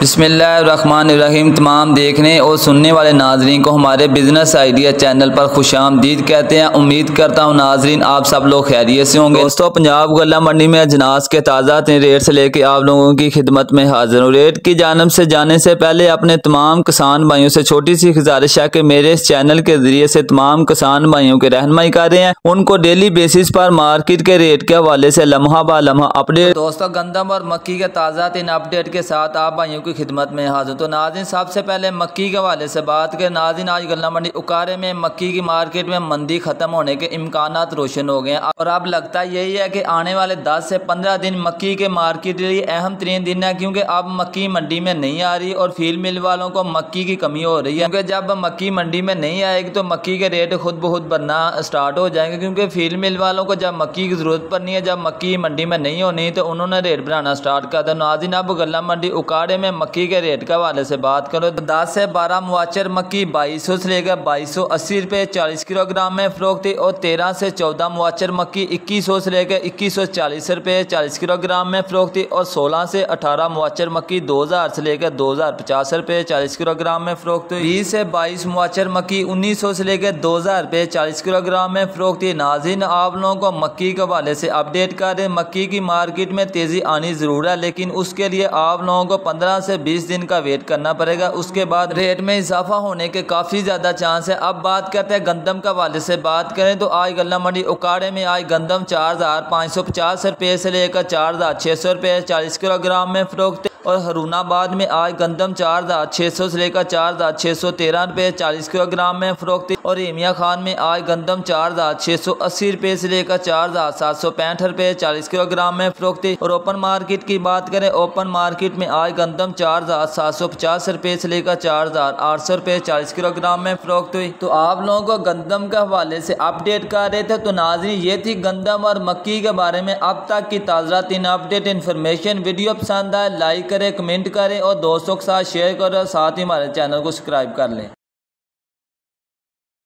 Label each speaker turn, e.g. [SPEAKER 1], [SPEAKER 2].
[SPEAKER 1] बिस्मिल्लाहिर्रहमानिर्रहीम। तमाम देखने और सुनने वाले नाजरीन को हमारे बिज़नेस आइडिया चैनल पर खुशामदीद कहते हैं। उम्मीद करता हूँ नाजरीन आप सब लोग खैरियत से होंगे। दोस्तों, पंजाब गल्ला मंडी में अजनास के ताज़ा रेट से लेके आप लोगों की खिदमत में हाजिर हूँ। रेट की जानब से जाने से पहले अपने तमाम किसान भाइयों से छोटी सी गुजारिश है कि मेरे इस चैनल के जरिए से तमाम किसान भाइयों के रहनुमाई कर रहे हैं, उनको डेली बेसिस पर मार्केट के रेट के हवाले से लम्हा ब लम्हा अपडेट। दोस्तों, गंदम और मक्की के ताज़ा अपडेट के साथ आप भाइयों की खिदमत में हाजिर। तो नाज़रीन, सबसे पहले मक्की के हवाले से बात करें। नाज़रीन, आज गल्ला मंडी उकारे में मक्की की मार्केट में मंदी खत्म होने के इम्कानात रोशन हो गए हैं और अब लगता यही है कि आने वाले 10 से 15 दिन मक्की के मार्केट के लिए अहम तरीन दिन है, क्योंकि अब मक्की मंडी में नहीं आ रही और फील्ड मिल वालों को मक्की की कमी हो रही है। क्योंकि जब मक्की मंडी में नहीं आएगी तो मक्की के रेट खुद ब खुद बढ़ना स्टार्ट हो जाएंगे, क्योंकि फील्ड मिल वालों को जब मक्की की जरूरत पड़नी है, जब मक्की मंडी में नहीं होनी तो उन्होंने रेट बढ़ाना स्टार्ट कर दिया। नाज़रीन, अब गल्ला मंडी उकाड़े में मक्की के रेट के हवाले से बात करो तो 10 से 12 मुआचर मक्की 2200 से लेकर 2280 रुपये 40 किलोग्राम में फरोख्त थी और 13 से 14 मुआचर मक्की 2100 से लेकर 2140 रुपये 40 किलोग्राम में फरोख्त थी और 16 से 18 मुआचर मक्की 2000 से लेकर 2050 रुपये 40 किलोग्राम में फरोख्त हुई। 20 से 22 मुआचर मक्की 1900 से लेकर 2000 रुपये 40 किलोग्राम में फरोख्त थी। नाज़रीन, आप लोगों को मक्की के हवाले से अपडेट कर रहे। मक्की की मार्केट में तेज़ी आनी ज़रूर है, लेकिन उसके लिए आप लोगों को 15 से 20 दिन का वेट करना पड़ेगा। उसके बाद रेट में इजाफा होने के काफ़ी ज़्यादा चांस है। अब बात करते हैं गंदम के हवाले से बात करें तो आज गल्ला मंडी उकाड़े में आज गंदम 4550 रुपये से लेकर 4600 रुपये 40 किलोग्राम में फरोख्त और हरूनाबाद में आज गंदम 4600 से लेकर 4613 रुपये 40 किलोग्राम में फरोख्त और एमिया खान में आज गंदम 4680 रुपये से लेकर 4765 रुपये 40 किलोग्राम में फरोख्त। और ओपन मार्केट की बात करें, ओपन मार्केट में आज गंदम 4750 रुपये से लेकर 4800 रुपये 40 किलोग्राम में फरोख्त हुई। तो आप लोगों को गंदम के हवाले से अपडेट कर रहे थे। तो नाज़रीन, ये थी गंदम और मक्की के बारे में अब तक की ताज़ा अपडेट इन्फॉर्मेशन। वीडियो पसंद आए लाइक करें, कमेंट करें और दोस्तों के साथ शेयर करें, साथ ही हमारे चैनल को सब्सक्राइब कर लें।